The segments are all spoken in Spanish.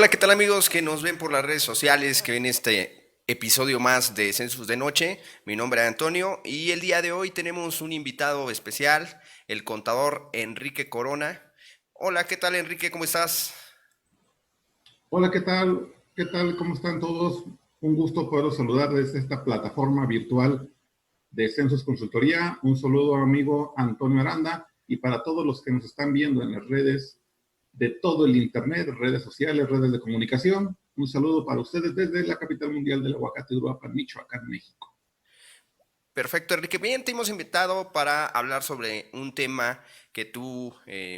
Hola, ¿qué tal amigos que nos ven por las redes sociales, que ven este episodio más de Census de Noche? Mi nombre es Antonio y el día de hoy tenemos un invitado especial, el contador Enrique Corona. Hola, ¿qué tal Enrique? ¿Cómo estás? Hola, ¿qué tal? ¿Qué tal? ¿Cómo están todos? Un gusto poderos saludar desde esta plataforma virtual de Census Consultoría. Un saludo amigo Antonio Aranda y para todos los que nos están viendo en las redes de todo el Internet, redes sociales, redes de comunicación. Un saludo para ustedes desde la capital mundial del aguacate, Uruapan, Michoacán, México. Perfecto, Enrique. Bien, te hemos invitado para hablar sobre un tema que tú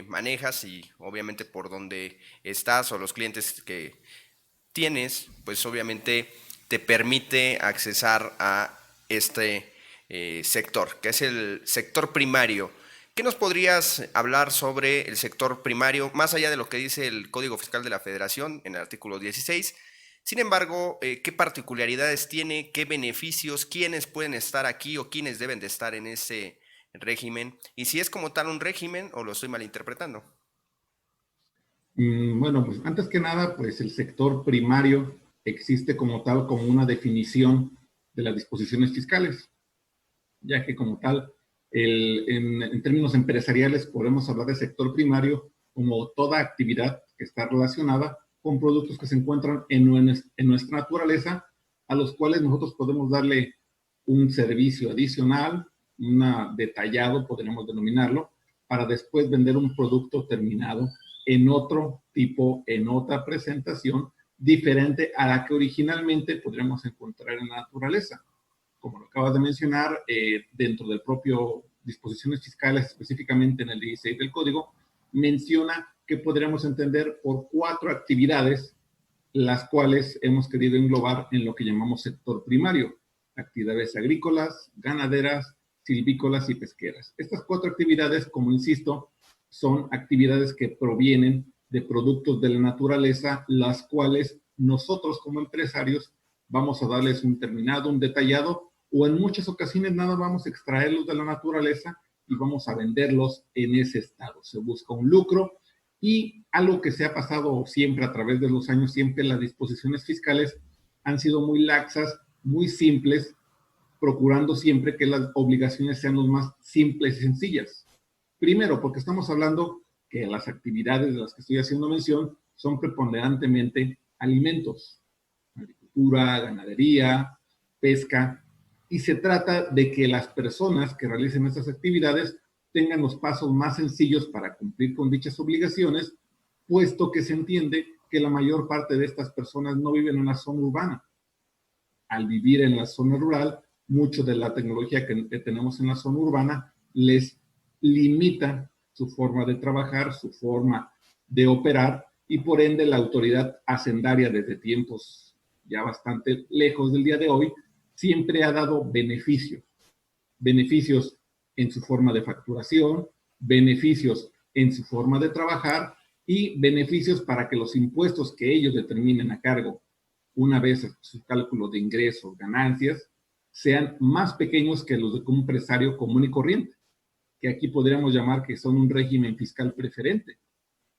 manejas y obviamente por donde estás o los clientes que tienes, pues obviamente te permite accesar a este sector, que es el sector primario. ¿Qué nos podrías hablar sobre el sector primario, más allá de lo que dice el Código Fiscal de la Federación en el artículo 16? Sin embargo, ¿qué particularidades tiene? ¿Qué beneficios? ¿Quiénes pueden estar aquí o quiénes deben de estar en ese régimen? Y si es como tal un régimen o lo estoy malinterpretando. Bueno, pues antes que nada, pues el sector primario existe como tal, como una definición de las disposiciones fiscales, ya que como tal, en términos empresariales podemos hablar de sector primario como toda actividad que está relacionada con productos que se encuentran en nuestra naturaleza, a los cuales nosotros podemos darle un servicio adicional, una detallado, podríamos denominarlo, para después vender un producto terminado en otro tipo, en otra presentación, diferente a la que originalmente podríamos encontrar en la naturaleza. Como lo acabas de mencionar, dentro del propio disposiciones fiscales, específicamente en el 16 del código, menciona que podríamos entender por 4 actividades, las cuales hemos querido englobar en lo que llamamos sector primario: actividades agrícolas, ganaderas, silvícolas y pesqueras. Estas 4 actividades, como insisto, son actividades que provienen de productos de la naturaleza, las cuales nosotros como empresarios vamos a darles un terminado, un detallado, o en muchas ocasiones nada, vamos a extraerlos de la naturaleza y vamos a venderlos en ese estado. Se busca un lucro y algo que se ha pasado siempre a través de los años, siempre las disposiciones fiscales han sido muy laxas, muy simples, procurando siempre que las obligaciones sean lo más simples y sencillas. Primero, porque estamos hablando que las actividades de las que estoy haciendo mención son preponderantemente alimentos, agricultura, ganadería, pesca, y se trata de que las personas que realicen estas actividades tengan los pasos más sencillos para cumplir con dichas obligaciones, puesto que se entiende que la mayor parte de estas personas no viven en la zona urbana. Al vivir en la zona rural, mucho de la tecnología que tenemos en la zona urbana les limita su forma de trabajar, su forma de operar, y por ende la autoridad hacendaria desde tiempos ya bastante lejos del día de hoy siempre ha dado beneficios en su forma de facturación, beneficios en su forma de trabajar y beneficios para que los impuestos que ellos determinen a cargo una vez su cálculo de ingresos, ganancias, sean más pequeños que los de un empresario común y corriente, que aquí podríamos llamar que son un régimen fiscal preferente,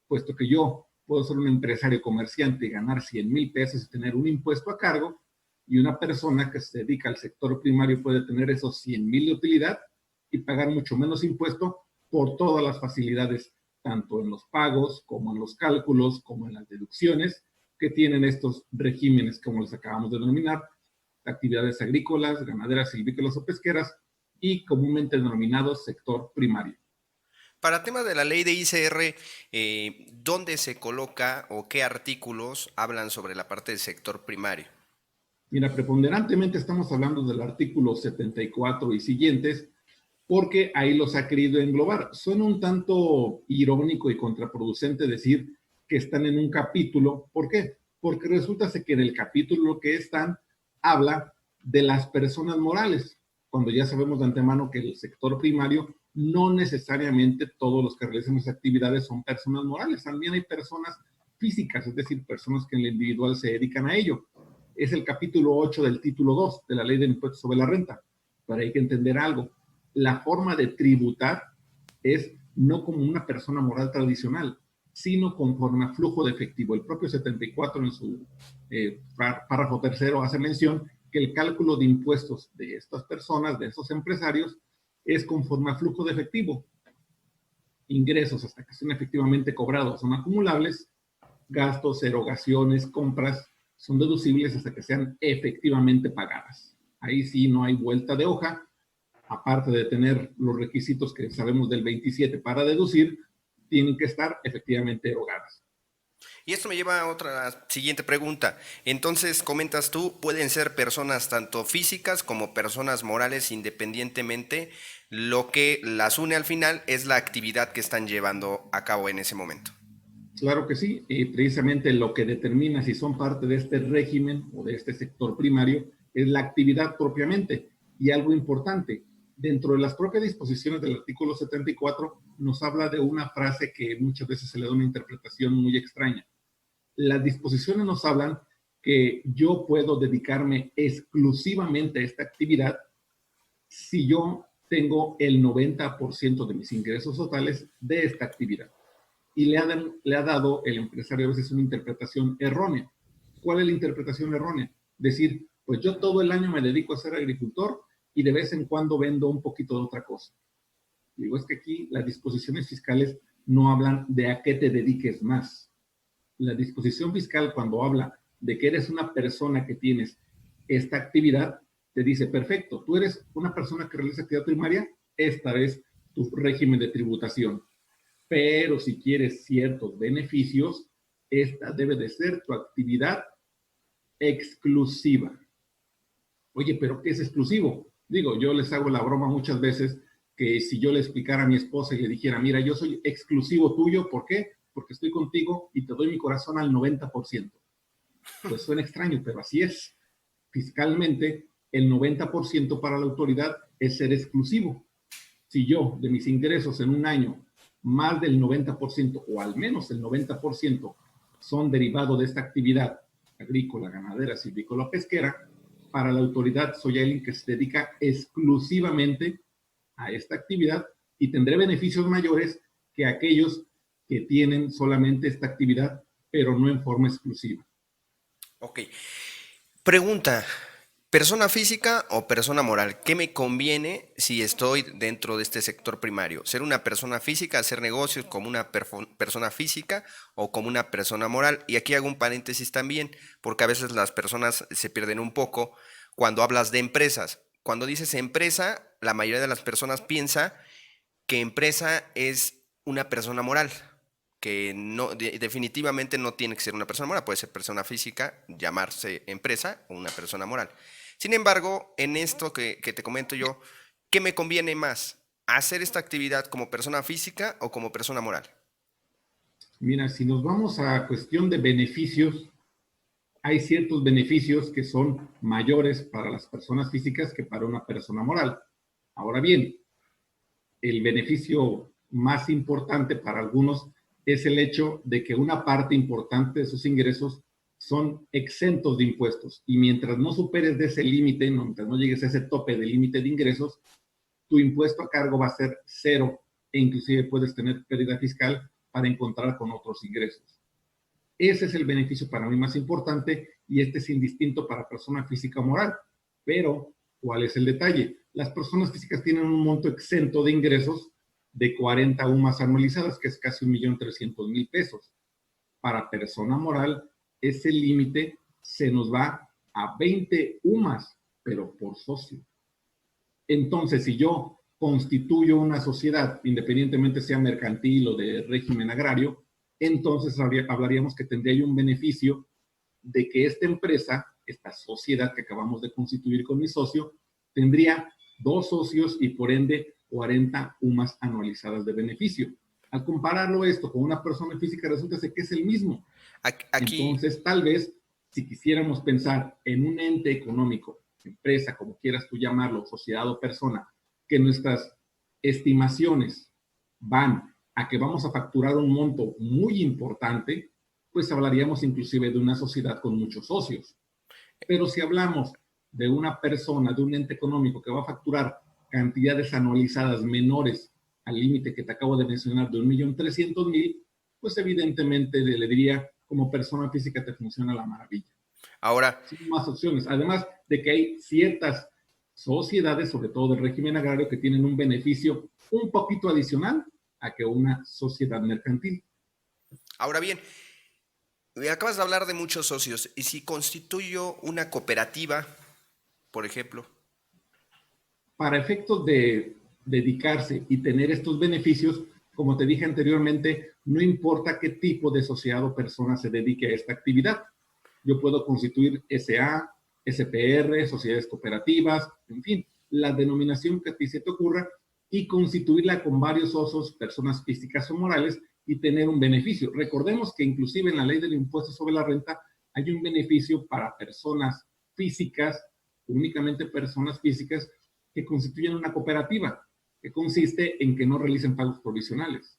puesto que yo puedo ser un empresario comerciante y ganar 100,000 pesos y tener un impuesto a cargo, y una persona que se dedica al sector primario puede tener esos 100,000 de utilidad y pagar mucho menos impuesto por todas las facilidades, tanto en los pagos como en los cálculos, como en las deducciones que tienen estos regímenes, como les acabamos de denominar, actividades agrícolas, ganaderas, silvícolas o pesqueras, y comúnmente denominados sector primario. Para tema de la ley de ICR, ¿dónde se coloca o qué artículos hablan sobre la parte del sector primario? Mira, preponderantemente estamos hablando del artículo 74 y siguientes, porque ahí los ha querido englobar. Suena un tanto irónico y contraproducente decir que están en un capítulo. ¿Por qué? Porque resulta que en el capítulo que están habla de las personas morales, cuando ya sabemos de antemano que el sector primario no necesariamente todos los que realizan esas actividades son personas morales, también hay personas físicas, es decir, personas que en el individual se dedican a ello. Es el capítulo 8 del título 2 de la ley del impuesto sobre la renta. Pero hay que entender algo: la forma de tributar es no como una persona moral tradicional, sino conforme a flujo de efectivo. El propio 74 en su párrafo tercero hace mención que el cálculo de impuestos de estas personas, de estos empresarios, es conforme a flujo de efectivo. Ingresos hasta que sean efectivamente cobrados son acumulables, gastos, erogaciones, compras son deducibles hasta que sean efectivamente pagadas. Ahí sí no hay vuelta de hoja, aparte de tener los requisitos que sabemos del 27 para deducir, tienen que estar efectivamente erogadas. Y esto me lleva a otra siguiente pregunta. Entonces, comentas tú, pueden ser personas tanto físicas como personas morales independientemente. Lo que las une al final es la actividad que están llevando a cabo en ese momento. Claro que sí, precisamente lo que determina si son parte de este régimen o de este sector primario es la actividad propiamente. Y algo importante, dentro de las propias disposiciones del artículo 74 nos habla de una frase que muchas veces se le da una interpretación muy extraña. Las disposiciones nos hablan que yo puedo dedicarme exclusivamente a esta actividad si yo tengo el 90% de mis ingresos totales de esta actividad. Y le ha dado el empresario a veces una interpretación errónea. ¿Cuál es la interpretación errónea? Decir, pues yo todo el año me dedico a ser agricultor y de vez en cuando vendo un poquito de otra cosa. Digo, es que aquí las disposiciones fiscales no hablan de a qué te dediques más. La disposición fiscal, cuando habla de que eres una persona que tienes esta actividad, te dice, perfecto, tú eres una persona que realiza actividad primaria, esta es tu régimen de tributación. Pero si quieres ciertos beneficios, esta debe de ser tu actividad exclusiva. Oye, ¿pero qué es exclusivo? Digo, yo les hago la broma muchas veces que si yo le explicara a mi esposa y le dijera, mira, yo soy exclusivo tuyo, ¿por qué? Porque estoy contigo y te doy mi corazón al 90%. Pues suena extraño, pero así es. Fiscalmente, el 90% para la autoridad es ser exclusivo. Si yo, de mis ingresos en un año, más del 90% o al menos el 90% son derivados de esta actividad agrícola, ganadera, silvícola, pesquera, para la autoridad soy alguien que se dedica exclusivamente a esta actividad y tendré beneficios mayores que aquellos que tienen solamente esta actividad, pero no en forma exclusiva. Ok. Pregunta, ¿persona física o persona moral? ¿Qué me conviene si estoy dentro de este sector primario? ¿Ser una persona física, hacer negocios como una persona física o como una persona moral? Y aquí hago un paréntesis también, porque a veces las personas se pierden un poco cuando hablas de empresas. Cuando dices empresa, la mayoría de las personas piensa que empresa es una persona moral, que no, definitivamente no tiene que ser una persona moral, puede ser persona física, llamarse empresa o una persona moral. Sin embargo, en esto que te comento yo, ¿qué me conviene más? ¿Hacer esta actividad como persona física o como persona moral? Mira, si nos vamos a cuestión de beneficios, hay ciertos beneficios que son mayores para las personas físicas que para una persona moral. Ahora bien, el beneficio más importante para algunos es el hecho de que una parte importante de sus ingresos son exentos de impuestos y mientras no superes de ese límite, mientras no llegues a ese tope de límite de ingresos, tu impuesto a cargo va a ser cero e inclusive puedes tener pérdida fiscal para encontrar con otros ingresos. Ese es el beneficio para mí más importante y este es indistinto para persona física o moral. Pero, ¿cuál es el detalle? Las personas físicas tienen un monto exento de ingresos de 40 UMAS anualizadas, que es casi 1.300.000 pesos. Para persona moral, ese límite se nos va a 20 UMAS, pero por socio. Entonces, si yo constituyo una sociedad, independientemente sea mercantil o de régimen agrario, entonces hablaríamos que tendría un beneficio de que esta empresa, esta sociedad que acabamos de constituir con mi socio, tendría 2 socios y por ende 40 UMAS anualizadas de beneficio. Al compararlo esto con una persona física, resulta que es el mismo. Aquí, Entonces, tal vez, si quisiéramos pensar en un ente económico, empresa, como quieras tú llamarlo, sociedad o persona, que nuestras estimaciones van a que vamos a facturar un monto muy importante, pues hablaríamos inclusive de una sociedad con muchos socios. Pero si hablamos de una persona, de un ente económico que va a facturar cantidades anualizadas menores al límite que te acabo de mencionar de 1.300.000, pues evidentemente le diría, como persona física te funciona la maravilla. Ahora, Sin más opciones, además de que hay ciertas sociedades, sobre todo del régimen agrario, que tienen un beneficio un poquito adicional a que una sociedad mercantil. ahora bien, acabas de hablar de muchos socios, y si constituyo una cooperativa, por ejemplo. Para efectos de dedicarse y tener estos beneficios, como te dije anteriormente, no importa qué tipo de sociedad o persona se dedique a esta actividad. Yo puedo constituir SA, SPR, sociedades cooperativas, en fin, la denominación que a ti se te ocurra, y constituirla con varios socios, personas físicas o morales, y tener un beneficio. Recordemos que inclusive en la ley del impuesto sobre la renta hay un beneficio para personas físicas, únicamente personas físicas, que constituyen una cooperativa, que consiste en que no realicen pagos provisionales.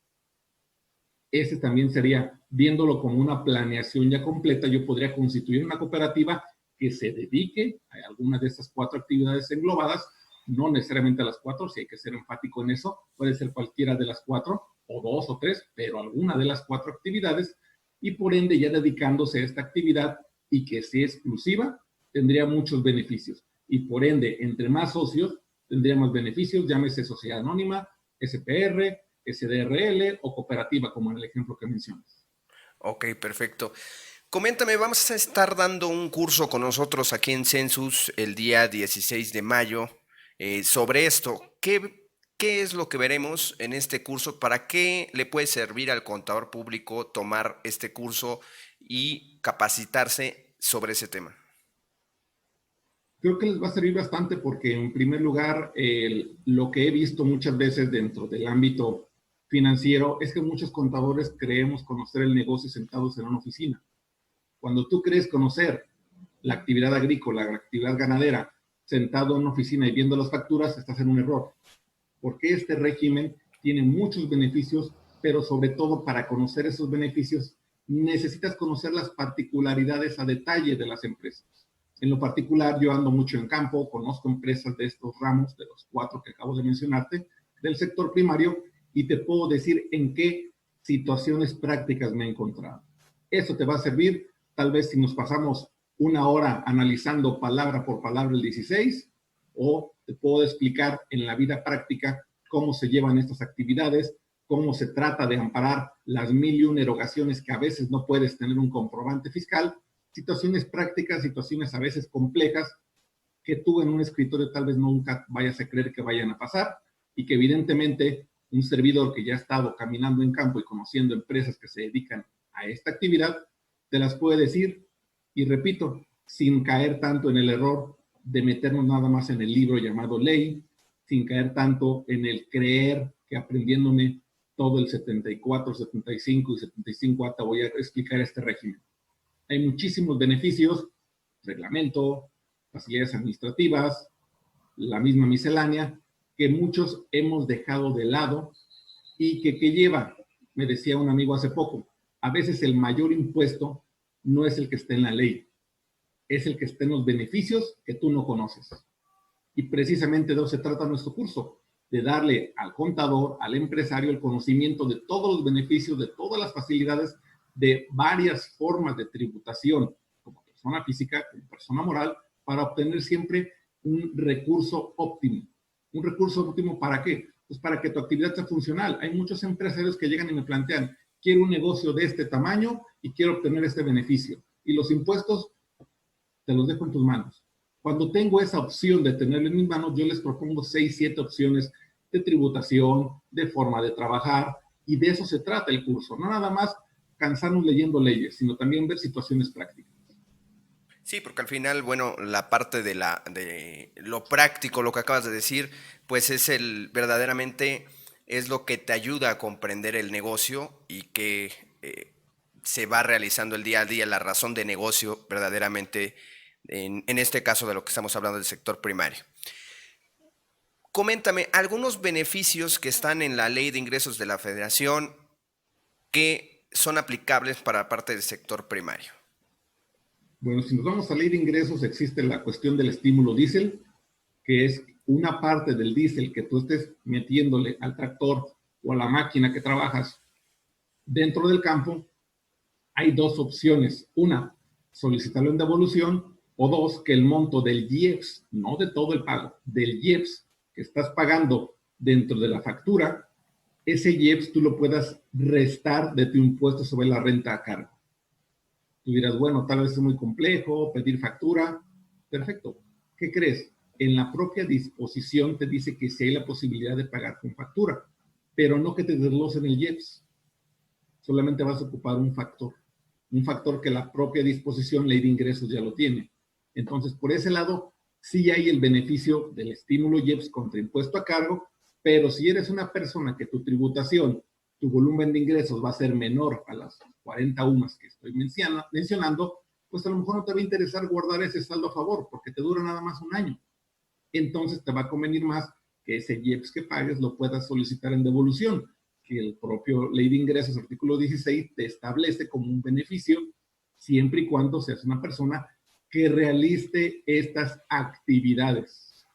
Ese también sería, viéndolo como una planeación ya completa, yo podría constituir una cooperativa que se dedique a alguna de estas 4 actividades englobadas, no necesariamente a las 4, si hay que ser enfático en eso, puede ser cualquiera de las 4, o 2 o 3, pero alguna de las 4 actividades, y por ende ya dedicándose a esta actividad y que sea exclusiva, tendría muchos beneficios. Y por ende, entre más socios, tendría más beneficios, llámese sociedad anónima, SPR, SDRL o cooperativa, como en el ejemplo que mencionas. Ok, perfecto. Coméntame, vamos a estar dando un curso con nosotros aquí en Census el día 16 de mayo sobre esto. ¿Qué es lo que veremos en este curso? ¿Para qué le puede servir al contador público tomar este curso y capacitarse sobre ese tema? Creo que les va a servir bastante porque, en primer lugar, lo que he visto muchas veces dentro del ámbito financiero es que muchos contadores creemos conocer el negocio sentados en una oficina. Cuando tú crees conocer la actividad agrícola, la actividad ganadera, sentado en una oficina y viendo las facturas, estás en un error. Porque este régimen tiene muchos beneficios, pero sobre todo para conocer esos beneficios necesitas conocer las particularidades a detalle de las empresas. En lo particular, yo ando mucho en campo, conozco empresas de estos ramos, de los 4 que acabo de mencionarte, del sector primario, y te puedo decir en qué situaciones prácticas me he encontrado. Eso te va a servir, tal vez si nos pasamos una hora analizando palabra por palabra el 16, o te puedo explicar en la vida práctica cómo se llevan estas actividades, cómo se trata de amparar las 1001 erogaciones que a veces no puedes tener un comprobante fiscal, situaciones prácticas, situaciones a veces complejas que tú en un escritorio tal vez nunca vayas a creer que vayan a pasar, y que evidentemente un servidor que ya ha estado caminando en campo y conociendo empresas que se dedican a esta actividad, te las puede decir, y repito, sin caer tanto en el error de meternos nada más en el libro llamado ley, sin caer tanto en el creer que aprendiéndome todo el 74, 75 y 75 te voy a explicar este régimen. Hay muchísimos beneficios, reglamento, facilidades administrativas, la misma miscelánea, que muchos hemos dejado de lado y que lleva, me decía un amigo hace poco, a veces el mayor impuesto no es el que está en la ley, es el que está en los beneficios que tú no conoces. Y precisamente de eso se trata nuestro curso, de darle al contador, al empresario, el conocimiento de todos los beneficios, de todas las facilidades, de varias formas de tributación, como persona física, como persona moral, para obtener siempre un recurso óptimo. ¿Un recurso óptimo para qué? Pues para que tu actividad sea funcional. Hay muchos empresarios que llegan y me plantean, quiero un negocio de este tamaño y quiero obtener este beneficio. Y los impuestos te los dejo en tus manos. Cuando tengo esa opción de tenerlo en mis manos, yo les propongo 6, 7 opciones de tributación, de forma de trabajar, y de eso se trata el curso. No nada más cansarnos leyendo leyes, sino también ver situaciones prácticas. Sí, porque al final, bueno, la parte de lo práctico, lo que acabas de decir, pues es verdaderamente es lo que te ayuda a comprender el negocio y que se va realizando el día a día, la razón de negocio verdaderamente, en este caso de lo que estamos hablando del sector primario. Coméntame algunos beneficios que están en la Ley de Ingresos de la Federación que son aplicables para parte del sector primario. Bueno, si nos vamos a ley de ingresos, existe la cuestión del estímulo diésel, que es una parte del diésel que tú estés metiéndole al tractor o a la máquina que trabajas, Dentro del campo hay dos opciones. Una, solicitarlo en devolución, o dos, que el monto del IEPS, no de todo el pago, del IEPS que estás pagando dentro de la factura, ese IEPS tú lo puedas restar de tu impuesto sobre la renta a cargo. Tú dirás, bueno, tal vez es muy complejo pedir factura. Perfecto. ¿Qué crees? En la propia disposición te dice que sí hay la posibilidad de pagar con factura, pero no que te desglosen el IEPS. Solamente vas a ocupar un factor que la propia disposición ley de ingresos ya lo tiene. Entonces, por ese lado, sí hay el beneficio del estímulo IEPS contra impuesto a cargo, pero si eres una persona que tu tributación, tu volumen de ingresos va a ser menor a las 40 UMAS que estoy mencionando, pues a lo mejor no te va a interesar guardar ese saldo a favor, porque te dura nada más un año. Entonces te va a convenir más que ese IEPS que pagues lo puedas solicitar en devolución, que el propio Ley de Ingresos, artículo 16, te establece como un beneficio, siempre y cuando seas una persona que realice estas actividades.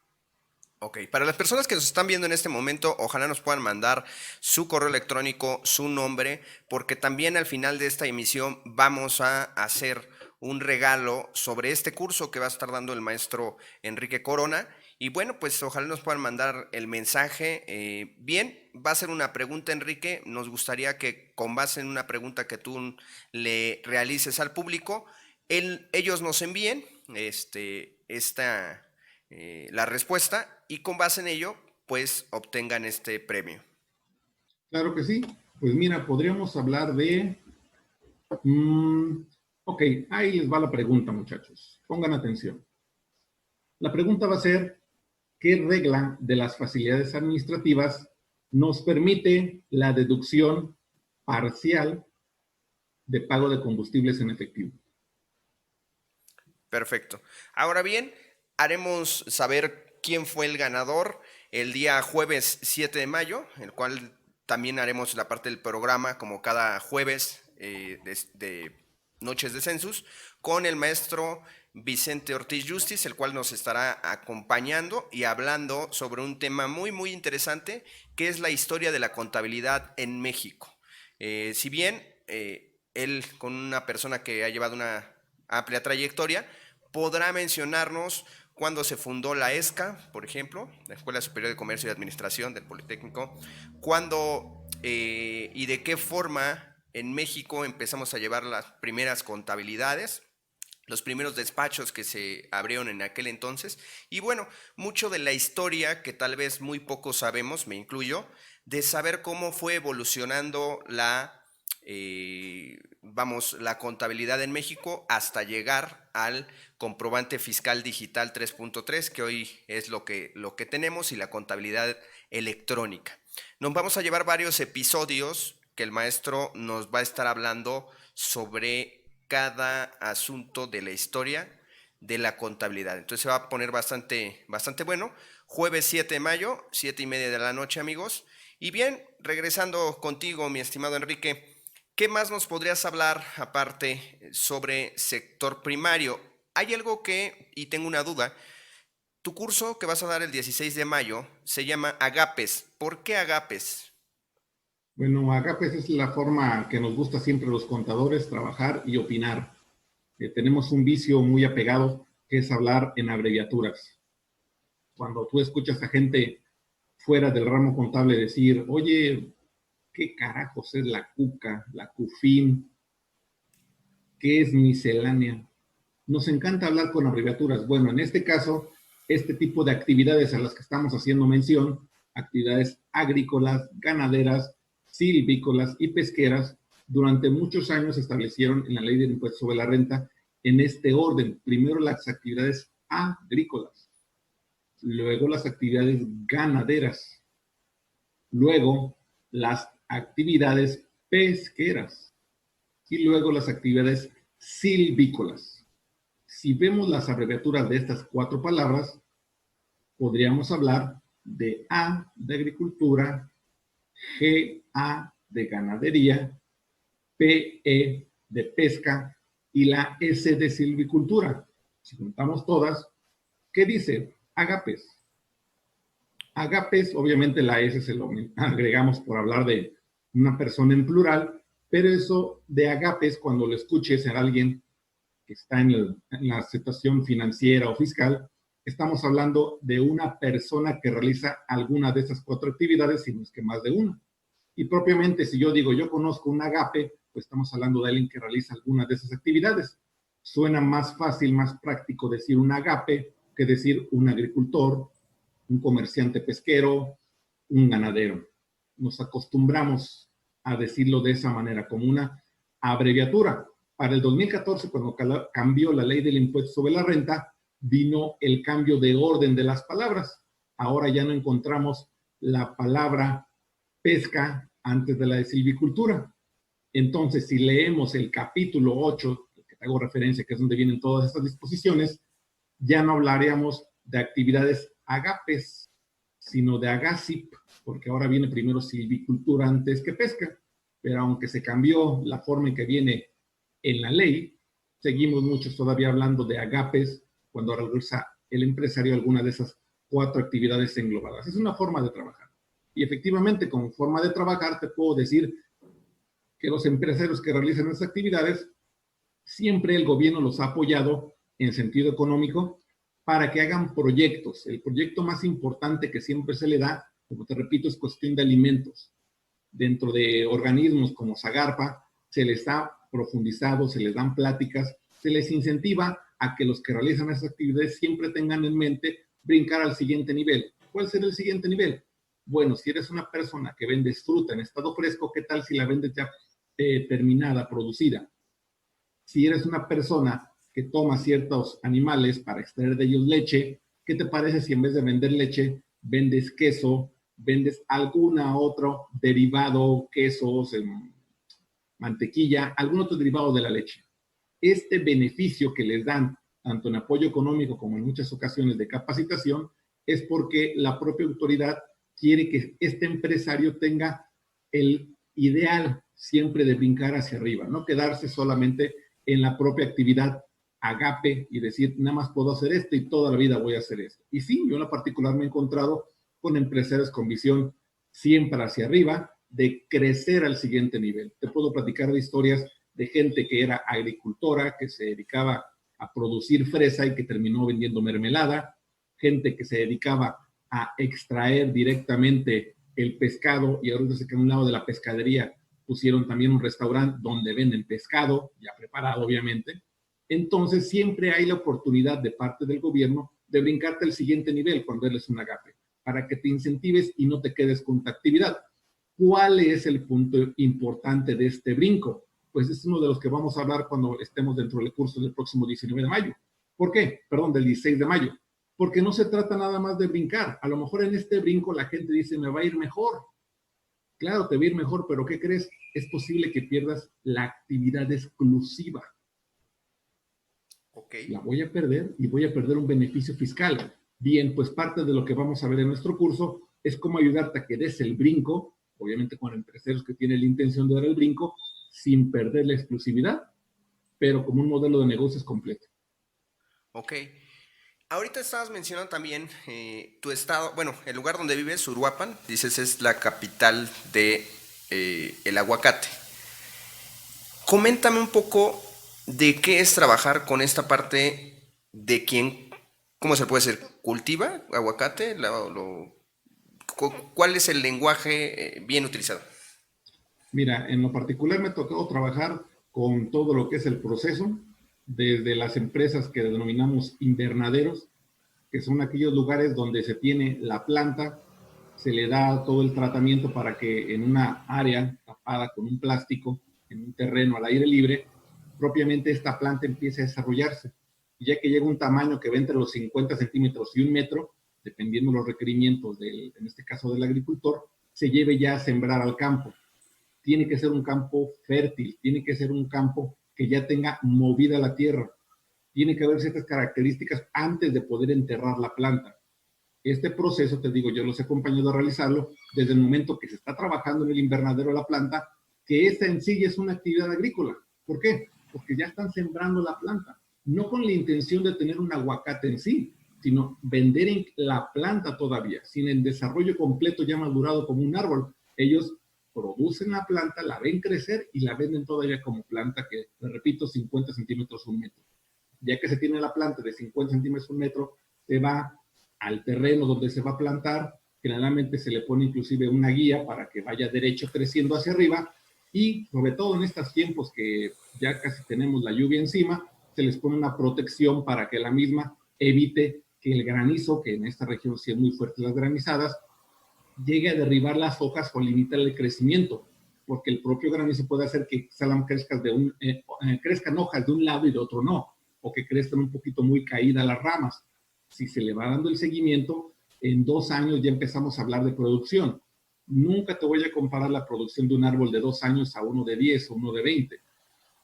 Ok, para las personas que nos están viendo en este momento, ojalá nos puedan mandar su correo electrónico, su nombre, porque también al final de esta emisión vamos a hacer un regalo sobre este curso que va a estar dando el maestro Enrique Corona. Y bueno, pues ojalá nos puedan mandar el mensaje. Bien, va a ser una pregunta, Enrique. Nos gustaría que con base en una pregunta que tú le realices al público, ellos nos envíen la respuesta y con base en ello, pues obtengan este premio. Claro que sí. Pues mira, podríamos hablar de... ok, ahí les va la pregunta, muchachos. Pongan atención. La pregunta va a ser, ¿qué regla de las facilidades administrativas nos permite la deducción parcial de pago de combustibles en efectivo? Perfecto. Ahora bien, haremos saber quién fue el ganador el día jueves 7 de mayo, el cual también haremos la parte del programa como cada jueves de Noches de Census con el maestro Vicente Ortiz Justiz, el cual nos estará acompañando y hablando sobre un tema muy interesante que es la historia de la contabilidad en México. Si bien él, con una persona que ha llevado una amplia trayectoria, podrá mencionarnos cuándo se fundó la ESCA, por ejemplo, la Escuela Superior de Comercio y Administración del Politécnico, cuándo y de qué forma en México empezamos a llevar las primeras contabilidades, los primeros despachos que se abrieron en aquel entonces, y bueno, mucho de la historia que tal vez muy poco sabemos, me incluyo, de saber cómo fue evolucionando la contabilidad en México hasta llegar al comprobante fiscal digital 3.3, que hoy es lo que tenemos, y la contabilidad electrónica. Nos vamos a llevar varios episodios que el maestro nos va a estar hablando sobre cada asunto de la historia de la contabilidad. Entonces se va a poner bastante bueno. Jueves 7 de mayo, 7:30 de la noche, amigos. Y bien, regresando contigo, mi estimado Enrique, ¿qué más nos podrías hablar aparte sobre sector primario? Hay algo y tengo una duda, tu curso que vas a dar el 16 de mayo se llama Agapes. ¿Por qué Agapes? Bueno, Agapes es la forma que nos gusta siempre los contadores, trabajar y opinar. Tenemos un vicio muy apegado que es hablar en abreviaturas. Cuando tú escuchas a gente fuera del ramo contable decir, oye, ¿qué carajos es la CUCA, la CUFIN? ¿Qué es miscelánea? Nos encanta hablar con abreviaturas. Bueno, en este caso, este tipo de actividades a las que estamos haciendo mención, actividades agrícolas, ganaderas, silvícolas y pesqueras, durante muchos años se establecieron en la ley del impuesto sobre la renta en este orden. Primero las actividades agrícolas, luego las actividades ganaderas, luego las actividades pesqueras y luego las actividades silvícolas. Si vemos las abreviaturas de estas cuatro palabras, podríamos hablar de A de agricultura, GA de ganadería, PE de pesca y la S de silvicultura. Si juntamos todas, ¿qué dice? Agapes. Agapes, obviamente la S se lo agregamos por hablar de una persona en plural, Pero eso de agapes, cuando lo escuches en alguien que está en la situación financiera o fiscal, estamos hablando de una persona que realiza alguna de esas 4 actividades, si no es que más de una. Y propiamente, si yo digo, yo conozco un agape, pues estamos hablando de alguien que realiza alguna de esas actividades. Suena más fácil, más práctico decir un agape que decir un agricultor, un comerciante pesquero, un ganadero. Nos acostumbramos a decirlo de esa manera, como una abreviatura. Para el 2014, cuando cambió la ley del impuesto sobre la renta, vino el cambio de orden de las palabras. Ahora ya no encontramos la palabra pesca antes de la de silvicultura. Entonces, si leemos el capítulo 8, que te hago referencia, que es donde vienen todas estas disposiciones, ya no hablaríamos de actividades agapes, sino de agacip, porque ahora viene primero silvicultura antes que pesca. Pero aunque se cambió la forma en que viene en la ley, seguimos muchos todavía hablando de agapes cuando realiza el empresario alguna de esas 4 actividades englobadas. Es una forma de trabajar. Y efectivamente, como forma de trabajar, te puedo decir que los empresarios que realizan esas actividades, siempre el gobierno los ha apoyado en sentido económico para que hagan proyectos. El proyecto más importante que siempre se le da, como te repito, es cuestión de alimentos. Dentro de organismos como Zagarpa, se les ha profundizado, se les dan pláticas, se les incentiva a que los que realizan esas actividades siempre tengan en mente brincar al siguiente nivel. ¿Cuál será el siguiente nivel? Bueno, si eres una persona que vendes fruta en estado fresco, ¿qué tal si la vendes ya terminada, producida? Si eres una persona que toma ciertos animales para extraer de ellos leche, ¿qué te parece si en vez de vender leche, vendes queso, vendes alguna otro derivado, quesos, mantequilla, algún otro derivado de la leche? Este beneficio que les dan, tanto en apoyo económico como en muchas ocasiones de capacitación, es porque la propia autoridad quiere que este empresario tenga el ideal siempre de brincar hacia arriba, no quedarse solamente en la propia actividad agape y decir, nada más puedo hacer esto y toda la vida voy a hacer esto. Y sí, yo en lo particular me he encontrado con empresarios con visión siempre hacia arriba, de crecer al siguiente nivel. Te puedo platicar de historias de gente que era agricultora, que se dedicaba a producir fresa y que terminó vendiendo mermelada, gente que se dedicaba a extraer directamente el pescado y ahora que a un lado de la pescadería pusieron también un restaurante donde venden pescado, ya preparado obviamente. Entonces siempre hay la oportunidad de parte del gobierno de brincarte al siguiente nivel cuando eres un agape, para que te incentives y no te quedes con tu actividad. ¿Cuál es el punto importante de este brinco? Pues es uno de los que vamos a hablar cuando estemos dentro del curso del próximo 19 de mayo. ¿Por qué? Perdón, del 16 de mayo. Porque no se trata nada más de brincar. A lo mejor en este brinco la gente dice, me va a ir mejor. Claro, te va a ir mejor, pero ¿qué crees? Es posible que pierdas la actividad exclusiva. Okay. La voy a perder y voy a perder un beneficio fiscal. Bien, pues parte de lo que vamos a ver en nuestro curso es cómo ayudarte a que des el brinco, obviamente con empresarios que tienen la intención de dar el brinco, sin perder la exclusividad, pero como un modelo de negocios completo. Ok. Ahorita estabas mencionando también tu estado, bueno, el lugar donde vives, Uruapan, dices es la capital de el aguacate. Coméntame un poco de qué es trabajar con esta parte de quién, ¿cómo se puede decir? ¿Cultiva aguacate? ¿Cuál es el lenguaje bien utilizado? Mira, en lo particular me ha tocado trabajar con todo lo que es el proceso, desde las empresas que denominamos invernaderos, que son aquellos lugares donde se tiene la planta, se le da todo el tratamiento para que en una área tapada con un plástico, en un terreno al aire libre, propiamente esta planta empiece a desarrollarse. Y ya que llega un tamaño que va entre los 50 centímetros y 1 metro, dependiendo de los requerimientos, en este caso del agricultor, se lleve ya a sembrar al campo. Tiene que ser un campo fértil, tiene que ser un campo que ya tenga movida la tierra, tiene que haber ciertas características antes de poder enterrar la planta. Este proceso, te digo, yo los he acompañado a realizarlo desde el momento que se está trabajando en el invernadero de la planta, que esta en sí es una actividad agrícola. ¿Por qué? Porque ya están sembrando la planta, no con la intención de tener un aguacate en sí, sino vender la planta todavía, sin el desarrollo completo ya madurado como un árbol. Ellos producen la planta, la ven crecer y la venden todavía como planta que, te repito, 50 centímetros, 1 metro. Ya que se tiene la planta de 50 centímetros, 1 metro, se va al terreno donde se va a plantar, generalmente se le pone inclusive una guía para que vaya derecho creciendo hacia arriba y sobre todo en estos tiempos que ya casi tenemos la lluvia encima, se les pone una protección para que la misma evite que el granizo, que en esta región sí es muy fuerte las granizadas, llegue a derribar las hojas o limitar el crecimiento, porque el propio granizo puede hacer que crezcan hojas de un lado y de otro no, o que crezcan un poquito muy caídas las ramas. Si se le va dando el seguimiento, en 2 años ya empezamos a hablar de producción. Nunca te voy a comparar la producción de un árbol de 2 años a uno de 10 o uno de 20.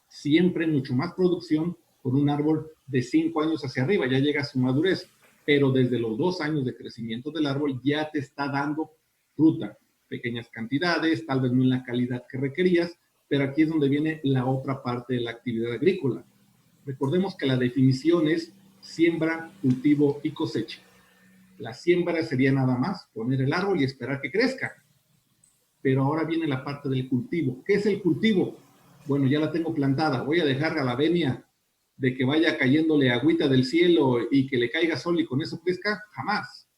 Siempre mucho más producción con un árbol de 5 años hacia arriba, ya llega a su madurez, pero desde los 2 años de crecimiento del árbol ya te está dando fruta, pequeñas cantidades, tal vez no en la calidad que requerías, pero aquí es donde viene la otra parte de la actividad agrícola. Recordemos que la definición es siembra, cultivo y cosecha. La siembra sería nada más poner el árbol y esperar que crezca. Pero ahora viene la parte del cultivo. ¿Qué es el cultivo? Bueno, ya la tengo plantada, voy a dejar a la venia de que vaya cayéndole agüita del cielo y que le caiga sol y con eso crezca, jamás.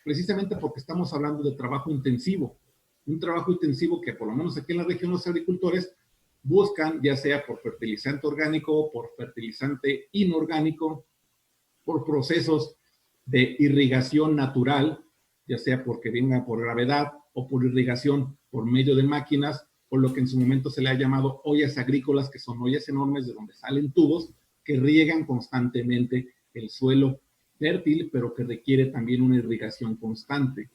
Precisamente porque estamos hablando de trabajo intensivo. Un trabajo intensivo que por lo menos aquí en la región los agricultores buscan, ya sea por fertilizante orgánico, por fertilizante inorgánico, por procesos de irrigación natural, ya sea porque venga por gravedad o por irrigación por medio de máquinas, o lo que en su momento se le ha llamado ollas agrícolas, que son ollas enormes de donde salen tubos que riegan constantemente el suelo fértil, pero que requiere también una irrigación constante.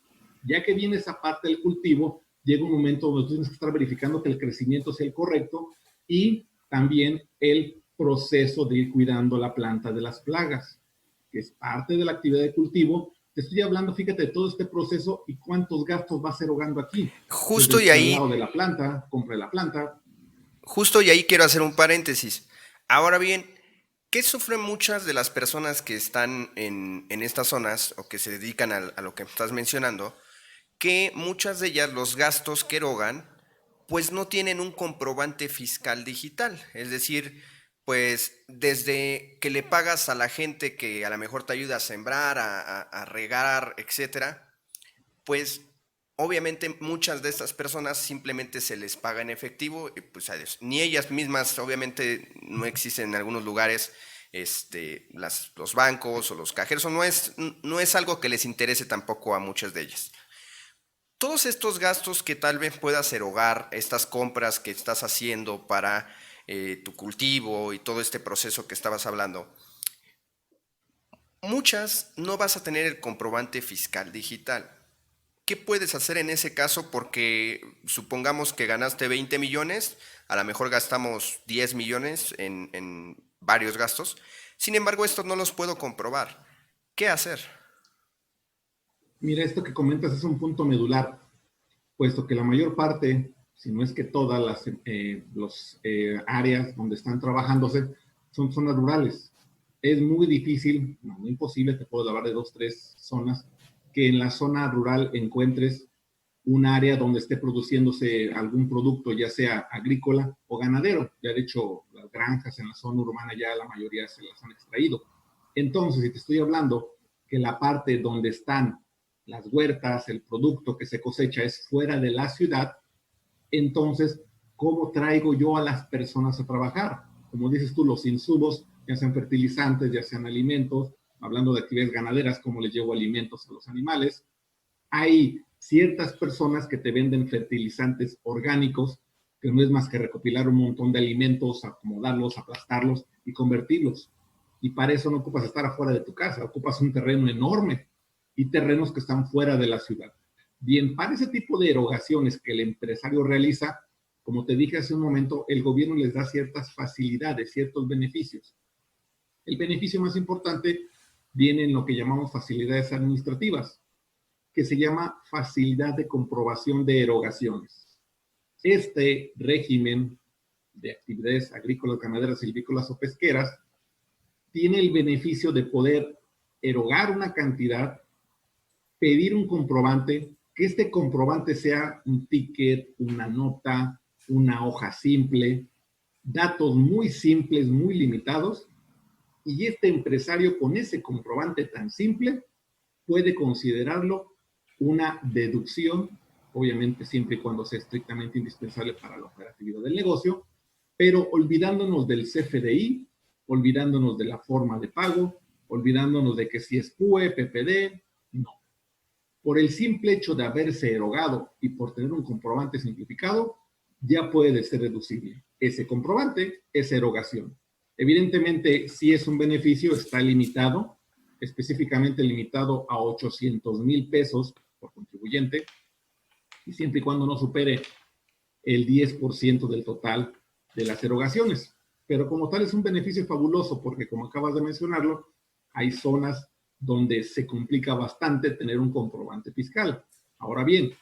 Ya que viene esa parte del cultivo, llega un momento donde tienes que estar verificando que el crecimiento sea el correcto y también el proceso de ir cuidando la planta de las plagas, que es parte de la actividad de cultivo. Te estoy hablando, fíjate, de todo este proceso y cuántos gastos vas erogando aquí. Desde Justo el y traslado ahí, de la planta, compra de la planta. justo y ahí quiero hacer un paréntesis. Ahora bien, ¿qué sufren muchas de las personas que están en estas zonas o que se dedican a lo que estás mencionando? Que muchas de ellas los gastos que erogan pues no tienen un comprobante fiscal digital. Es decir, pues desde que le pagas a la gente que a lo mejor te ayuda a sembrar, a regar, etcétera, pues obviamente muchas de estas personas simplemente se les paga en efectivo y pues adiós. Ni ellas mismas, obviamente no existen en algunos lugares los bancos o los cajeros, o no es algo que les interese tampoco a muchas de ellas. Todos estos gastos que tal vez puedas erogar, estas compras que estás haciendo para tu cultivo y todo este proceso que estabas hablando, muchas no vas a tener el comprobante fiscal digital. ¿Qué puedes hacer en ese caso? Porque supongamos que ganaste 20 millones, a lo mejor gastamos 10 millones en varios gastos. Sin embargo, estos no los puedo comprobar. ¿Qué hacer? Mira, esto que comentas es un punto medular, puesto que la mayor parte, si no es que todas las áreas donde están trabajándose son zonas rurales. Es muy difícil, no imposible, te puedo hablar de 2, 3 zonas, que en la zona rural encuentres un área donde esté produciéndose algún producto, ya sea agrícola o ganadero. Ya de hecho, las granjas en la zona urbana ya la mayoría se las han extraído. Entonces, si te estoy hablando que la parte donde están las huertas, el producto que se cosecha es fuera de la ciudad, entonces, ¿cómo traigo yo a las personas a trabajar? Como dices tú, los insumos, ya sean fertilizantes, ya sean alimentos, hablando de actividades ganaderas, ¿cómo les llevo alimentos a los animales? Hay ciertas personas que te venden fertilizantes orgánicos, que no es más que recopilar un montón de alimentos, acomodarlos, aplastarlos y convertirlos. Y para eso no ocupas estar afuera de tu casa, ocupas un terreno enorme y terrenos que están fuera de la ciudad. Bien, para ese tipo de erogaciones que el empresario realiza, como te dije hace un momento, el gobierno les da ciertas facilidades, ciertos beneficios. El beneficio más importante viene en lo que llamamos facilidades administrativas, que se llama facilidad de comprobación de erogaciones. Este régimen de actividades agrícolas, ganaderas, silvícolas o pesqueras tiene el beneficio de poder erogar una cantidad, pedir un comprobante que este comprobante sea un ticket, una nota, una hoja simple, datos muy simples, muy limitados, y este empresario con ese comprobante tan simple puede considerarlo una deducción, obviamente siempre y cuando sea estrictamente indispensable para la operatividad del negocio, pero olvidándonos del CFDI, olvidándonos de la forma de pago, olvidándonos de que si es QE, PPD, no. Por el simple hecho de haberse erogado y por tener un comprobante simplificado, ya puede ser deducible. Ese comprobante es erogación. Evidentemente, si es un beneficio, está limitado, específicamente limitado a 800,000 pesos por contribuyente, y siempre y cuando no supere el 10% del total de las erogaciones. Pero como tal es un beneficio fabuloso porque, como acabas de mencionarlo, hay zonas donde se complica bastante tener un comprobante fiscal. Ahora bien,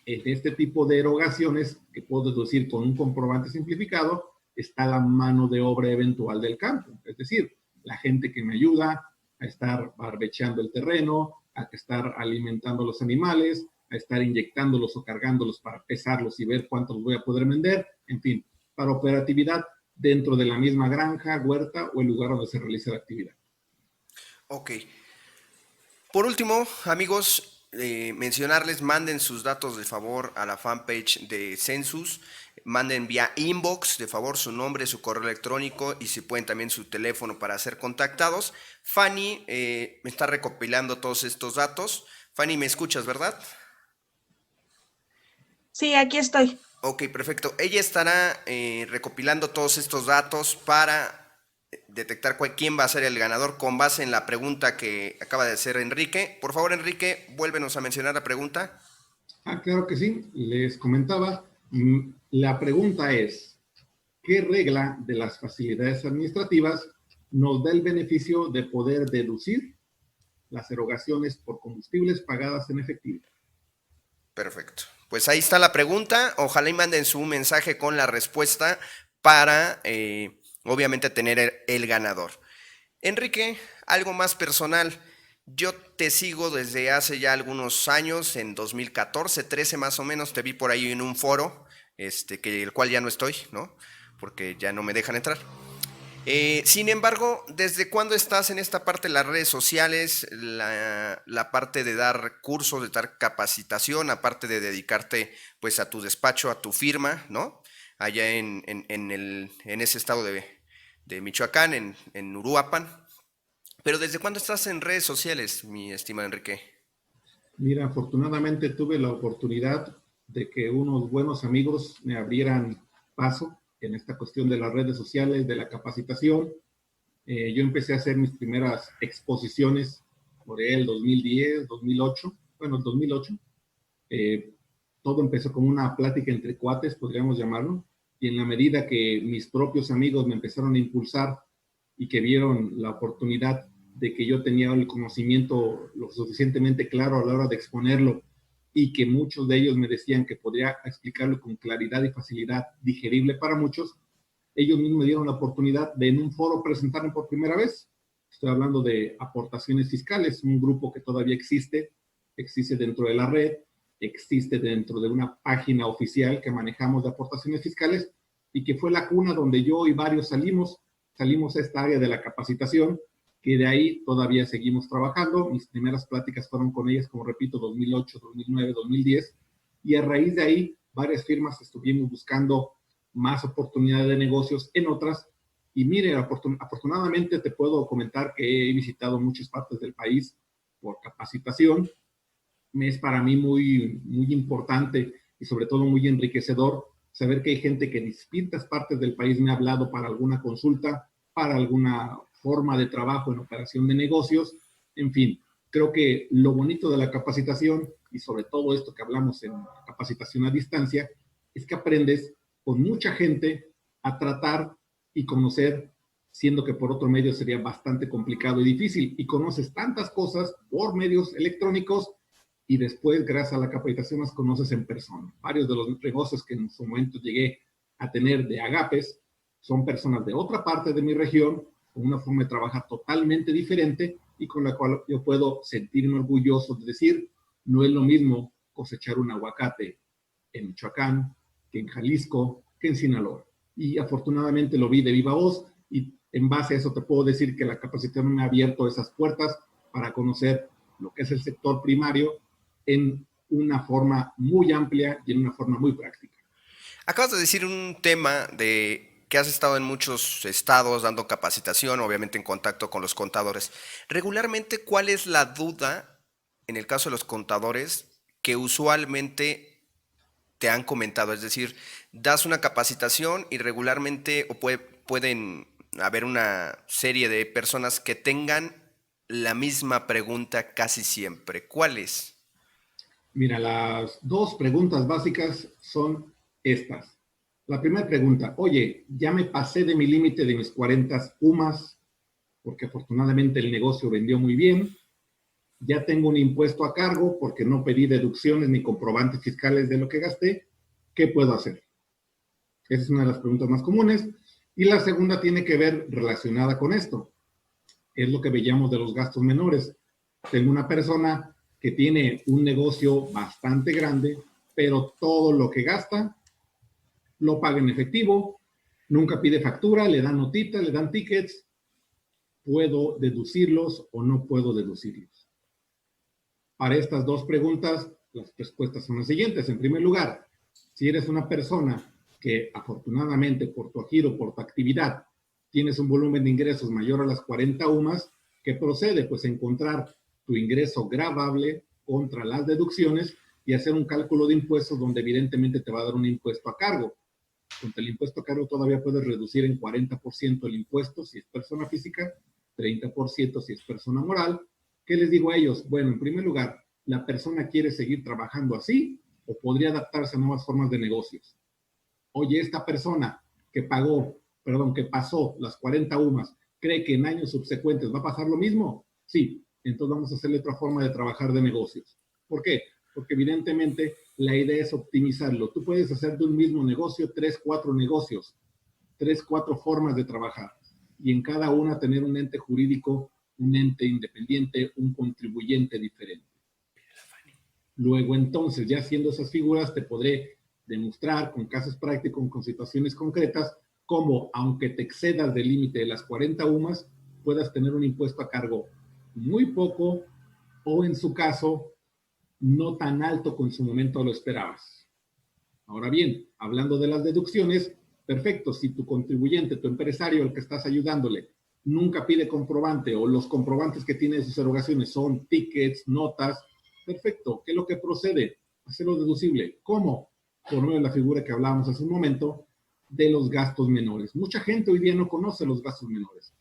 en este tipo de erogaciones que puedo deducir con un comprobante simplificado está la mano de obra eventual del campo, es decir, la gente que me ayuda a estar barbecheando el terreno, a estar alimentando los animales, a estar inyectándolos o cargándolos para pesarlos y ver cuántos voy a poder vender, en fin, para operatividad dentro de la misma granja, huerta o el lugar donde se realiza la actividad. Ok. Por último, amigos, mencionarles, manden sus datos de favor a la fanpage de Census, manden vía inbox, de favor, su nombre, su correo electrónico y si pueden también su teléfono para ser contactados. Fanny me está recopilando todos estos datos. Fanny, ¿me escuchas, verdad? Sí, aquí estoy. Ok, perfecto. Ella estará recopilando todos estos datos para detectar quién va a ser el ganador con base en la pregunta que acaba de hacer Enrique. Por favor, Enrique, vuélvenos a mencionar la pregunta. Claro que sí. Les comentaba, la pregunta es, ¿qué regla de las facilidades administrativas nos da el beneficio de poder deducir las erogaciones por combustibles pagadas en efectivo? Perfecto. Pues ahí está la pregunta. Ojalá y manden su mensaje con la respuesta para, obviamente, tener el ganador. Enrique, algo más personal. Yo te sigo desde hace ya algunos años, en 2014, 13 más o menos, te vi por ahí en un foro, el cual ya no estoy, ¿no? Porque ya no me dejan entrar. Sin embargo, ¿desde cuándo estás en esta parte de las redes sociales, la parte de dar cursos, de dar capacitación, aparte de dedicarte pues a tu despacho, a tu firma, ¿no? Allá en ese estado de Michoacán, en Uruapan. Pero ¿desde cuándo estás en redes sociales, mi estimado Enrique? Mira, afortunadamente tuve la oportunidad de que unos buenos amigos me abrieran paso en esta cuestión de las redes sociales, de la capacitación. Yo empecé a hacer mis primeras exposiciones por el 2010, 2008, bueno, el 2008. Eh, Todo empezó como una plática entre cuates, podríamos llamarlo, y en la medida que mis propios amigos me empezaron a impulsar y que vieron la oportunidad de que yo tenía el conocimiento lo suficientemente claro a la hora de exponerlo y que muchos de ellos me decían que podría explicarlo con claridad y facilidad digerible para muchos, ellos mismos me dieron la oportunidad de en un foro presentarme por primera vez. Estoy hablando de aportaciones fiscales, un grupo que todavía existe dentro de la red, existe dentro de una página oficial que manejamos de aportaciones fiscales y que fue la cuna donde yo y varios salimos a esta área de la capacitación, que de ahí todavía seguimos trabajando. Mis primeras pláticas fueron con ellas, como repito, 2008, 2009, 2010, y a raíz de ahí varias firmas estuvimos buscando más oportunidades de negocios en otras. Y mire, afortunadamente te puedo comentar que he visitado muchas partes del país por capacitación. Me es para mí muy importante y sobre todo muy enriquecedor saber que hay gente que en distintas partes del país me ha hablado para alguna consulta, para alguna forma de trabajo en operación de negocios. En fin, creo que lo bonito de la capacitación y sobre todo esto que hablamos en capacitación a distancia es que aprendes con mucha gente a tratar y conocer, siendo que por otro medio sería bastante complicado y difícil, y conoces tantas cosas por medios electrónicos y después, gracias a la capacitación, las conoces en persona. Varios de los negocios que en su momento llegué a tener de agapes son personas de otra parte de mi región, con una forma de trabajar totalmente diferente y con la cual yo puedo sentirme orgulloso de decir, no es lo mismo cosechar un aguacate en Michoacán, que en Jalisco, que en Sinaloa. Y afortunadamente lo vi de viva voz y en base a eso te puedo decir que la capacitación me ha abierto esas puertas para conocer lo que es el sector primario en una forma muy amplia y en una forma muy práctica. Acabas de decir un tema de que has estado en muchos estados dando capacitación, obviamente en contacto con los contadores. Regularmente, ¿cuál es la duda en el caso de los contadores que usualmente te han comentado? Es decir, das una capacitación y regularmente pueden haber una serie de personas que tengan la misma pregunta casi siempre. ¿Cuál es? Mira, las dos preguntas básicas son estas. La primera pregunta, oye, ya me pasé de mi límite de mis 40 UMAS, porque afortunadamente el negocio vendió muy bien. Ya tengo un impuesto a cargo porque no pedí deducciones ni comprobantes fiscales de lo que gasté. ¿Qué puedo hacer? Esa es una de las preguntas más comunes. Y la segunda tiene que ver relacionada con esto. Es lo que veíamos de los gastos menores. Tengo una persona que tiene un negocio bastante grande, pero todo lo que gasta lo paga en efectivo, nunca pide factura, le dan notitas, le dan tickets. ¿Puedo deducirlos o no puedo deducirlos? Para estas dos preguntas, las respuestas son las siguientes. En primer lugar, si eres una persona que afortunadamente por tu giro, por tu actividad, tienes un volumen de ingresos mayor a las 40 UMAS, ¿qué procede? Pues encontrar tu ingreso gravable contra las deducciones y hacer un cálculo de impuestos donde evidentemente te va a dar un impuesto a cargo. Contra el impuesto a cargo todavía puedes reducir en 40% el impuesto si es persona física, 30% si es persona moral. ¿Qué les digo a ellos? Bueno, en primer lugar, ¿la persona quiere seguir trabajando así o podría adaptarse a nuevas formas de negocios? Oye, esta persona que pasó las 40 UMAS, ¿cree que en años subsecuentes va a pasar lo mismo? Sí, entonces vamos a hacerle otra forma de trabajar de negocios. ¿Por qué? Porque evidentemente la idea es optimizarlo. Tú puedes hacer de un mismo negocio 3, 4 negocios, 3, 4 formas de trabajar y en cada una tener un ente jurídico, un ente independiente, un contribuyente diferente. Luego entonces, ya haciendo esas figuras, te podré demostrar con casos prácticos, con situaciones concretas, cómo aunque te excedas del límite de las 40 UMAS, puedas tener un impuesto a cargo muy poco o en su caso no tan alto como en su momento lo esperabas. Ahora bien, hablando de las deducciones, perfecto, si tu contribuyente, tu empresario, el que estás ayudándole, nunca pide comprobante o los comprobantes que tiene de sus erogaciones son tickets, notas, perfecto, ¿qué es lo que procede? Hacerlo deducible. ¿Cómo? Por medio de la figura que hablábamos hace un momento de los gastos menores. Mucha gente hoy día no conoce los gastos menores.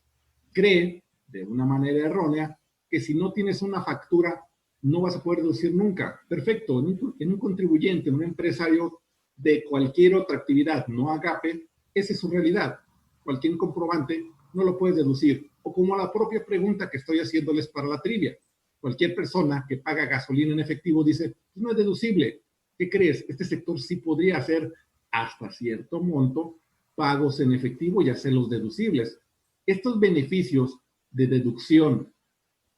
Cree, de una manera errónea, que si no tienes una factura no vas a poder deducir nunca. Perfecto, en un contribuyente, en un empresario de cualquier otra actividad, no agape, esa es su realidad. Cualquier comprobante no lo puedes deducir. O como la propia pregunta que estoy haciéndoles para la trivia. Cualquier persona que paga gasolina en efectivo dice, pues no es deducible. ¿Qué crees? Este sector sí podría hacer hasta cierto monto pagos en efectivo y hacerlos deducibles. Estos beneficios de deducción,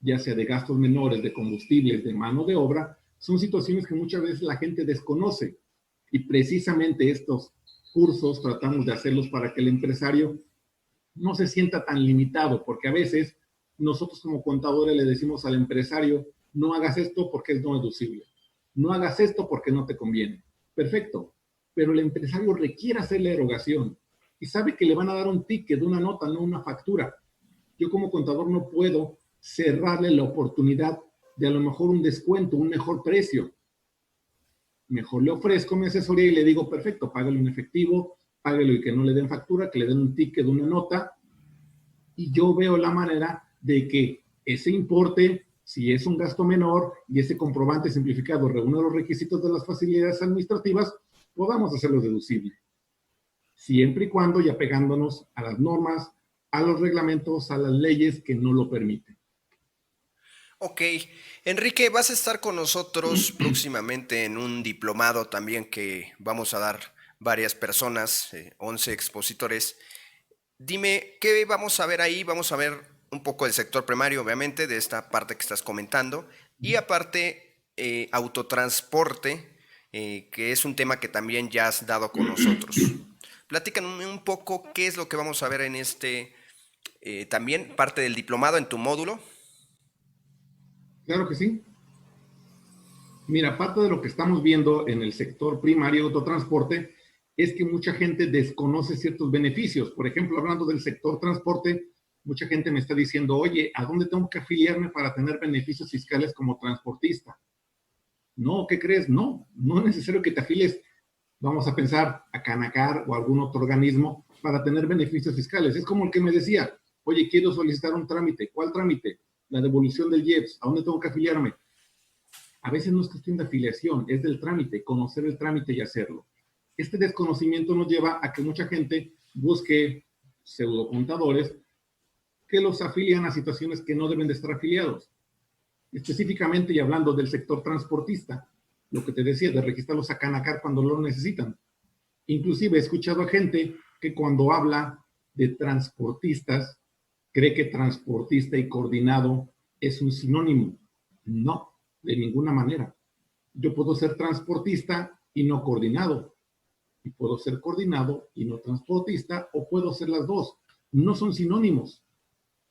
ya sea de gastos menores, de combustibles, de mano de obra, son situaciones que muchas veces la gente desconoce. Y precisamente estos cursos tratamos de hacerlos para que el empresario no se sienta tan limitado, porque a veces nosotros como contadores le decimos al empresario, no hagas esto porque es no deducible, no hagas esto porque no te conviene. Perfecto, pero el empresario requiere hacer la erogación y sabe que le van a dar un ticket, una nota, no una factura. Yo como contador no puedo cerrarle la oportunidad de a lo mejor un descuento, un mejor precio. Mejor le ofrezco mi asesoría y le digo, perfecto, págalo en efectivo, págalo y que no le den factura, que le den un ticket, una nota, y yo veo la manera de que ese importe, si es un gasto menor y ese comprobante simplificado reúne los requisitos de las facilidades administrativas, podamos hacerlo deducible. Siempre y cuando ya pegándonos a las normas, a los reglamentos, a las leyes que no lo permiten. Ok, Enrique, vas a estar con nosotros próximamente en un diplomado también que vamos a dar varias personas, 11 expositores. Dime, ¿qué vamos a ver ahí? Vamos a ver un poco del sector primario, obviamente, de esta parte que estás comentando. Y aparte, autotransporte, que es un tema que también ya has dado con nosotros. Platícanos un poco qué es lo que vamos a ver en también parte del diplomado en tu módulo. Claro que sí. Mira, parte de lo que estamos viendo en el sector primario de autotransporte es que mucha gente desconoce ciertos beneficios. Por ejemplo, hablando del sector transporte, mucha gente me está diciendo, oye, ¿a dónde tengo que afiliarme para tener beneficios fiscales como transportista? No, ¿qué crees? No, no es necesario que te afilies, vamos a pensar, a Canacar o algún otro organismo para tener beneficios fiscales. Es como el que me decía, oye, quiero solicitar un trámite. ¿Cuál trámite? La devolución del IEPS. ¿A dónde tengo que afiliarme? A veces no es cuestión de afiliación, es del trámite, conocer el trámite y hacerlo. Este desconocimiento nos lleva a que mucha gente busque pseudocontadores que los afilian a situaciones que no deben de estar afiliados. Específicamente y hablando del sector transportista, lo que te decía, de registrarlos a Canacar cuando lo necesitan. Inclusive he escuchado a gente que cuando habla de transportistas, cree que transportista y coordinado es un sinónimo. No, de ninguna manera. Yo puedo ser transportista y no coordinado. Y puedo ser coordinado y no transportista, o puedo ser las dos. No son sinónimos.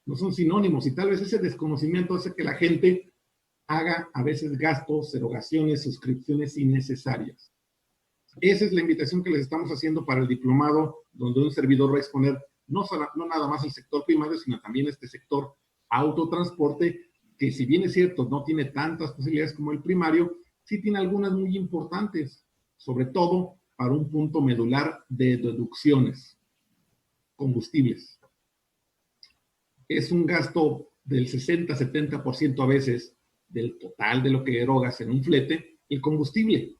No son sinónimos. Y tal vez ese desconocimiento hace que la gente haga a veces gastos, erogaciones, suscripciones innecesarias. Esa es la invitación que les estamos haciendo para el diplomado, donde un servidor va a exponer no nada más el sector primario, sino también este sector autotransporte, que si bien es cierto, no tiene tantas posibilidades como el primario, sí tiene algunas muy importantes, sobre todo para un punto medular de deducciones, combustibles. Es un gasto del 60-70% a veces del total de lo que erogas en un flete, el combustible.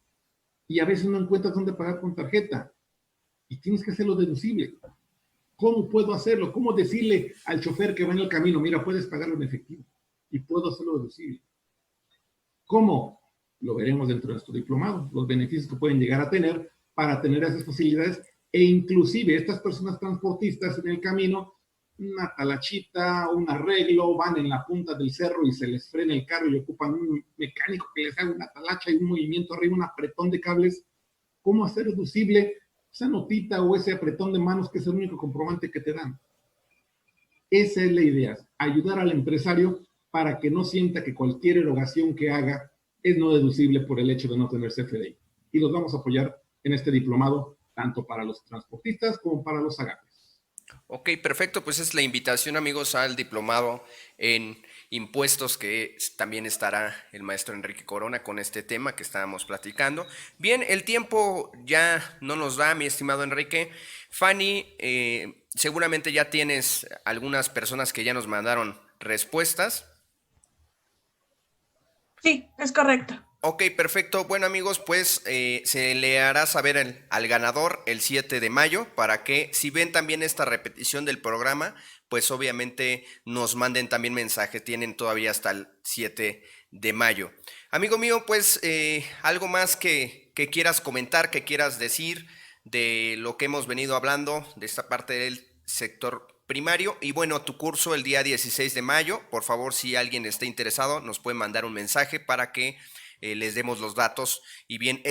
Y a veces no encuentras dónde pagar con tarjeta y tienes que hacerlo deducible. ¿Cómo puedo hacerlo? ¿Cómo decirle al chofer que va en el camino, mira, puedes pagarlo en efectivo y puedo hacerlo deducible? ¿Cómo? Lo veremos dentro de nuestro diplomado, los beneficios que pueden llegar a tener para tener esas facilidades e inclusive estas personas transportistas en el camino, una talachita, un arreglo, van en la punta del cerro y se les frena el carro y ocupan un mecánico que les haga una talacha y un movimiento arriba, un apretón de cables. ¿Cómo hacer deducible esa notita o ese apretón de manos que es el único comprobante que te dan? Esa es la idea, ayudar al empresario para que no sienta que cualquier erogación que haga es no deducible por el hecho de no tener CFDI. Y los vamos a apoyar en este diplomado, tanto para los transportistas como para los agapes. Ok, perfecto. Pues es la invitación, amigos, al diplomado en impuestos, que también estará el maestro Enrique Corona con este tema que estábamos platicando. Bien, el tiempo ya no nos da, mi estimado Enrique. Fanny, seguramente ya tienes algunas personas que ya nos mandaron respuestas. Sí, es correcto. Ok, perfecto. Bueno, amigos, pues se le hará saber al ganador el 7 de mayo para que si ven también esta repetición del programa, pues obviamente nos manden también mensaje. Tienen todavía hasta el 7 de mayo. Amigo mío, pues algo más que quieras comentar, que quieras decir de lo que hemos venido hablando, de esta parte del sector primario. Y bueno, tu curso el día 16 de mayo, por favor, si alguien está interesado, nos puede mandar un mensaje para que les demos los datos. Y bien,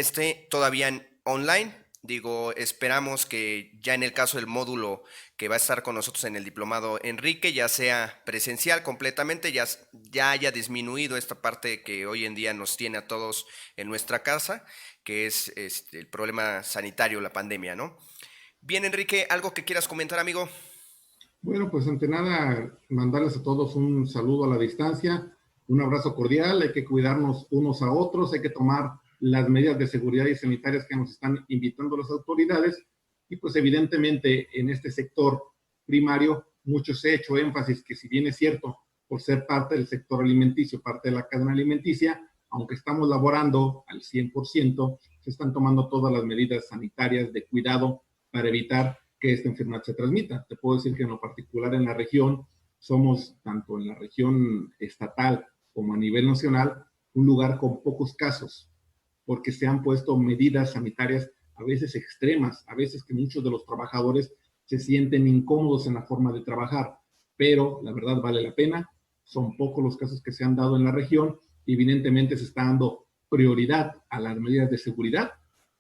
todavía online, digo, esperamos que ya en el caso del módulo que va a estar con nosotros en el diplomado Enrique, ya sea presencial completamente, ya haya disminuido esta parte que hoy en día nos tiene a todos en nuestra casa, que es el problema sanitario, la pandemia, ¿no? Bien, Enrique, ¿algo que quieras comentar, amigo? Bueno, pues ante nada, mandarles a todos un saludo a la distancia, un abrazo cordial, hay que cuidarnos unos a otros, hay que tomar las medidas de seguridad y sanitarias que nos están invitando las autoridades y pues evidentemente en este sector primario mucho se ha hecho énfasis que si bien es cierto por ser parte del sector alimenticio, parte de la cadena alimenticia, aunque estamos laborando al 100%, se están tomando todas las medidas sanitarias de cuidado para evitar que esta enfermedad se transmita. Te puedo decir que en lo particular en la región, somos, tanto en la región estatal como a nivel nacional, un lugar con pocos casos, porque se han puesto medidas sanitarias a veces extremas, a veces que muchos de los trabajadores se sienten incómodos en la forma de trabajar, pero la verdad vale la pena, son pocos los casos que se han dado en la región Evidentemente se está dando prioridad a las medidas de seguridad,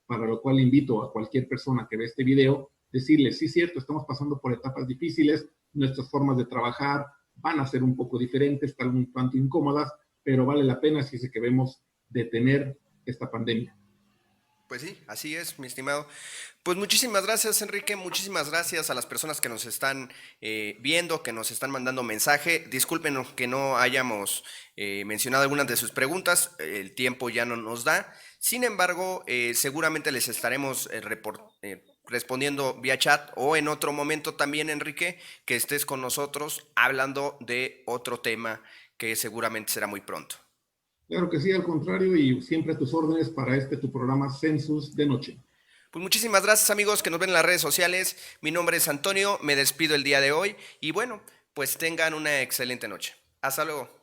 para lo cual invito a cualquier persona que ve este video, decirle, sí, cierto, estamos pasando por etapas difíciles, nuestras formas de trabajar van a ser un poco diferentes, tal un tanto incómodas, pero vale la pena si es que queremos detener esta pandemia. Pues sí, así es, mi estimado. Pues muchísimas gracias, Enrique. Muchísimas gracias a las personas que nos están viendo, que nos están mandando mensaje. Disculpen que no hayamos mencionado algunas de sus preguntas. El tiempo ya no nos da. Sin embargo, seguramente les estaremos respondiendo vía chat o en otro momento también, Enrique, que estés con nosotros hablando de otro tema que seguramente será muy pronto. Claro que sí, al contrario, y siempre a tus órdenes para tu programa Census de Noche. Pues muchísimas gracias, amigos que nos ven en las redes sociales. Mi nombre es Antonio, me despido el día de hoy y bueno, pues tengan una excelente noche. Hasta luego.